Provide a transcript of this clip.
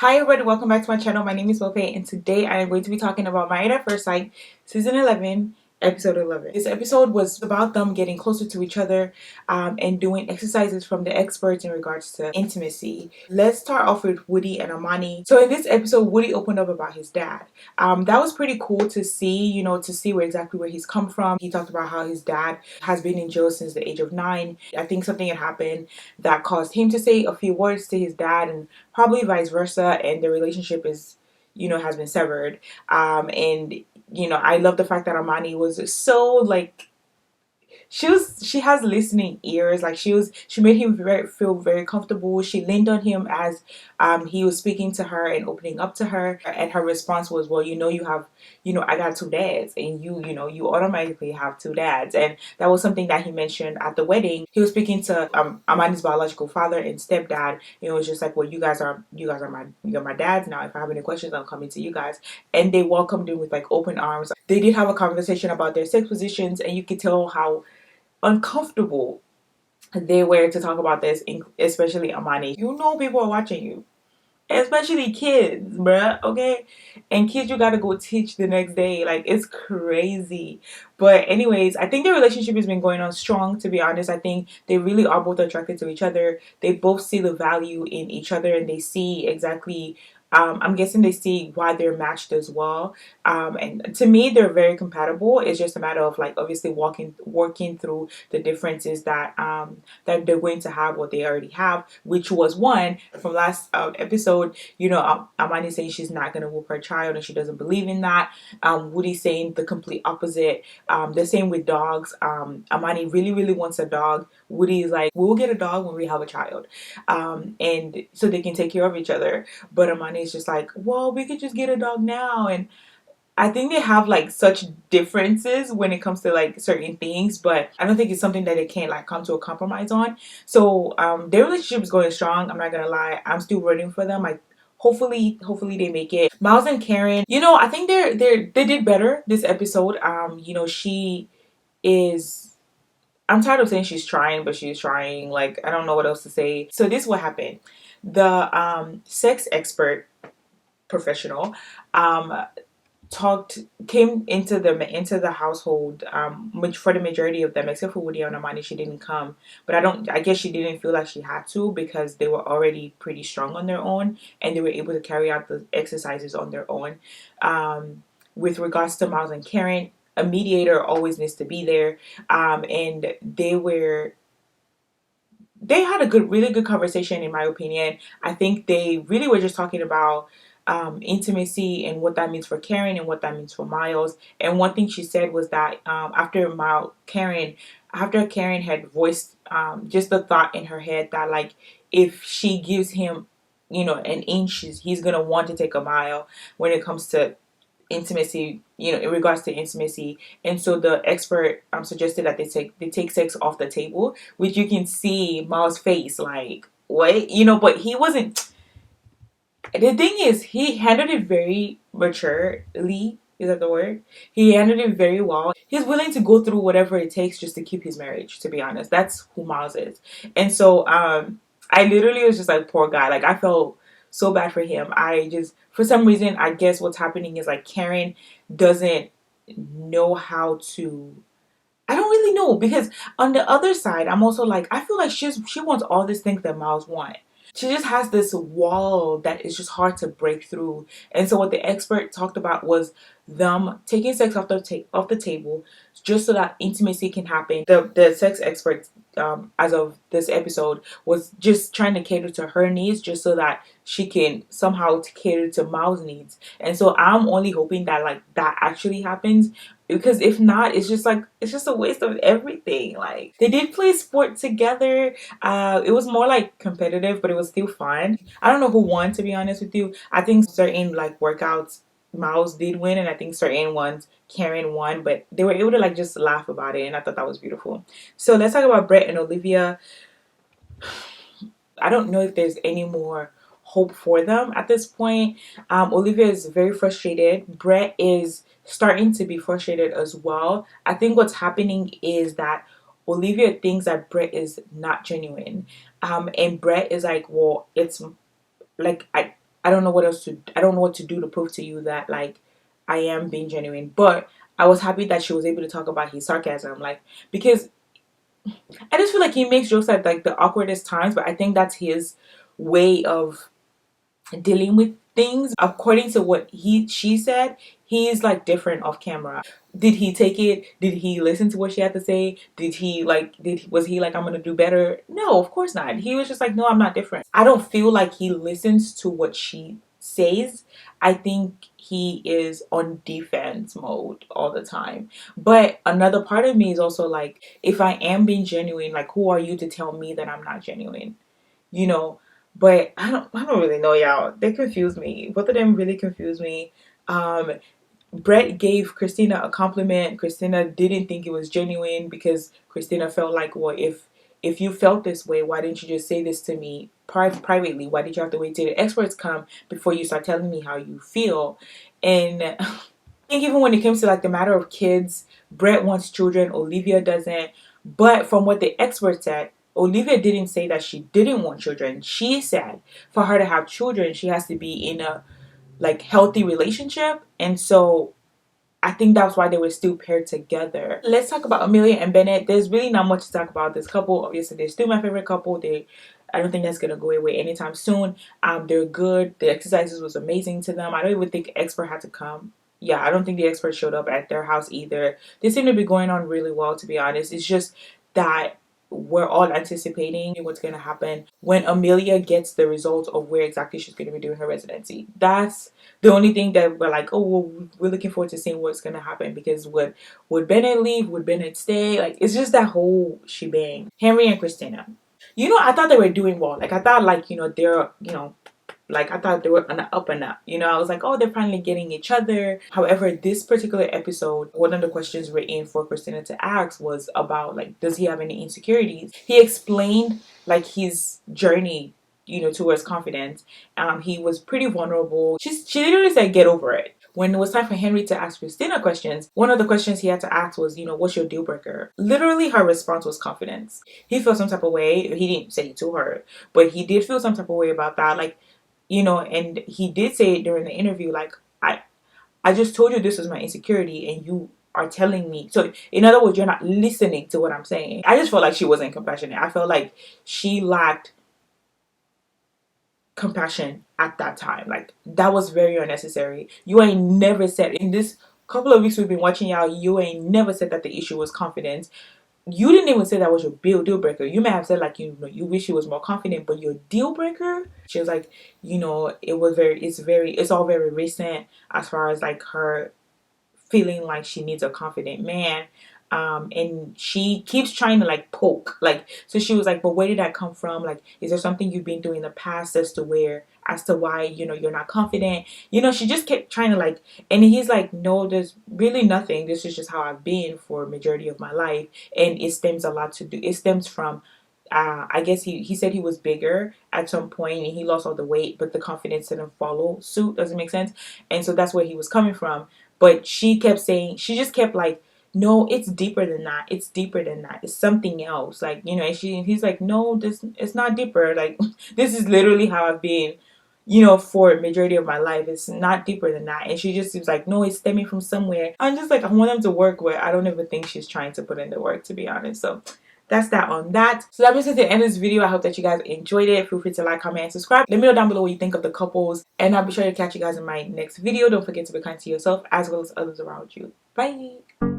Hi everybody, welcome back to my channel. My name is Mope and today I am going to be talking about Married at First Sight, Season 11, Episode 11. This episode was about them getting closer to each other and doing exercises from the experts in regards to intimacy. Let's start off with Woody and Amani. So in this episode, Woody opened up about his dad. That was pretty cool to see, to see exactly where he's come from. He talked about how his dad has been in jail since the age of 9. I think something had happened that caused him to say a few words to his dad and probably vice versa, and the relationship is has been severed. And I love the fact that Amani was so like she has listening ears. Like she made him feel very comfortable. She leaned on him as he was speaking to her and opening up to her, and her response was, well, you have, I got two dads, and you automatically have two dads. And that was something that he mentioned at the wedding. He was speaking to Amani's biological father and stepdad. It was just like, well, you're my dads now. If I have any questions, I'm coming to you guys. And they welcomed him with like open arms. They did have a conversation about their sex positions, and you could tell how uncomfortable they were to talk about this, especially Amani. People are watching you, especially kids, bruh, okay? And kids, you gotta go teach the next day. Like, it's crazy. But anyways, I think their relationship has been going on strong, to be honest. I think they really are both attracted to each other. They both see the value in each other, and they see exactly, I'm guessing they see why they're matched as well. And to me, they're very compatible. It's just a matter of like obviously working through the differences that they're going to have, what they already have, which was one from last episode. Amani saying she's not gonna whoop her child and she doesn't believe in that. Woody saying the complete opposite. The same with dogs. Amani really, really wants a dog. Woody is like, we'll get a dog when we have a child, and so they can take care of each other. But Amani is just like, well, we could just get a dog now. And I think they have like such differences when it comes to like certain things, but I don't think it's something that they can't like come to a compromise on. So their relationship is going strong. I'm not gonna lie. I'm still rooting for them. Like hopefully they make it. Miles and Karen, I think they did better this episode. She is, I'm tired of saying she's trying, but she's trying. Like, I don't know what else to say. So this is what happened. The sex expert professional came into the household, which for the majority of them, except for Woody and Amani, she didn't come. But I guess she didn't feel like she had to, because they were already pretty strong on their own and they were able to carry out the exercises on their own. With regards to Miles and Karen, a mediator always needs to be there. And they had a really good conversation, in my opinion. I think they really were just talking about intimacy and what that means for Karen and what that means for Miles. And one thing she said was that after Karen had voiced just the thought in her head that like if she gives him an inch, he's gonna want to take a mile when it comes to intimacy, in regards to intimacy. And so the expert suggested that they take sex off the table, which you can see Miles' face like, what? But he wasn't. The thing is, he handled it very maturely. Is that the word? He handled it very well. He's willing to go through whatever it takes just to keep his marriage, to be honest. That's who Miles is. And so I literally was just like, poor guy. Like, I felt so bad for him. For some reason, I guess what's happening is like Karen doesn't know how to. I don't really know, because on the other side, I'm also like, I feel like she wants all these things that Miles wants. She just has this wall that is just hard to break through. And so what the expert talked about was them taking sex off the table just so that intimacy can happen. The sex expert, as of this episode, was just trying to cater to her needs just so that she can somehow cater to Miles' needs. And so I'm only hoping that like that actually happens, because if not, it's just a waste of everything. Like, they did play sport together. It was more like competitive, but it was still fun. I don't know who won, to be honest with you. I think certain like workouts Miles did win, and I think certain ones Karen won, but they were able to like just laugh about it, and I thought that was beautiful. So let's talk about Brett and Olivia. I don't know if there's any more hope for them at this point. Olivia is very frustrated. Brett is starting to be frustrated as well. I think what's happening is that Olivia thinks that Brett is not genuine. And Brett is like, well, it's like I don't know what else to, I don't know what to do to prove to you that like I am being genuine. But I was happy that she was able to talk about his sarcasm, like, because I just feel like he makes jokes at like the awkwardest times, but I think that's his way of dealing with things. According to what she said, he's like different off camera. Did he take it? Did he listen to what she had to say? Did he like, was he like, I'm gonna do better? No, of course not. He was just like, no, I'm not different. I don't feel like he listens to what she says. I think he is on defense mode all the time. But another part of me is also like, if I am being genuine, like, who are you to tell me that I'm not genuine? You know. But I don't really know, y'all. They confuse me. Both of them really confuse me. um Brett gave Christina a compliment. Christina didn't think it was genuine because Christina felt like, well, if you felt this way, why didn't you just say this to me privately? Why did you have to wait till the experts come before you start telling me how you feel? And I think even when it comes to like the matter of kids, Brett wants children, Olivia doesn't. But from what the experts said, Olivia didn't say that she didn't want children. She said for her to have children, she has to be in a like healthy relationship. And so I think that's why they were still paired together. Let's talk about Amelia and Bennett. There's really not much to talk about this couple. Obviously, they're still my favorite couple. I don't think that's gonna go away anytime soon. They're good. The exercises was amazing to them. I don't even think expert had to come. Yeah, I don't think the expert showed up at their house either. They seem to be going on really well, to be honest. It's just that we're all anticipating what's going to happen when Amelia gets the results of where exactly she's going to be doing her residency. That's the only thing that we're like, oh, well, we're looking forward to seeing what's going to happen, because would Bennett leave? Would Bennett stay? Like, it's just that whole shebang. Henry and Christina. I thought they were doing well. Like, I thought, like, they're, like, I thought they were on the up and up. I was like, oh, they're finally getting each other. However, this particular episode, one of the questions written for Christina to ask was about, like, does he have any insecurities? He explained, like, his journey, towards confidence. He was pretty vulnerable. She literally said, get over it. When it was time for Henry to ask Christina questions, one of the questions he had to ask was, what's your deal breaker? Literally, her response was confidence. He felt some type of way. He didn't say it to her, but he did feel some type of way about that. Like, and he did say it during the interview, like, I just told you this was my insecurity and you are telling me. So in other words, you're not listening to what I'm saying. I just felt like she wasn't compassionate. I felt like she lacked compassion at that time. Like, that was very unnecessary. You ain't never said, in this couple of weeks we've been watching y'all, you ain't never said that the issue was confidence. You didn't even say that was your deal breaker. You may have said, like, you wish she was more confident, but your deal breaker, she was like, it's all very recent as far as like her feeling like she needs a confident man. And she keeps trying to like poke, like, so she was like, but where did that come from? Like, is there something you've been doing in the past as to why you're not confident? She just kept trying to like, and he's like, no, there's really nothing. This is just how I've been for a majority of my life, and it stems from I guess he said he was bigger at some point and he lost all the weight, but the confidence didn't follow suit. Doesn't make sense. And so that's where he was coming from. But she just kept like, no, it's deeper than that. It's deeper than that. It's something else. Like, and he's like, no, it's not deeper. Like, this is literally how I've been, for a majority of my life. It's not deeper than that. And she just seems like, no, it's stemming from somewhere. I'm just like, I want them to work where I don't even think she's trying to put in the work, to be honest. So that's that on that. So that brings us to the end of this video. I hope that you guys enjoyed it. Feel free to like, comment, and subscribe. Let me know down below what you think of the couples, and I'll be sure to catch you guys in my next video. Don't forget to be kind to yourself as well as others around you. Bye.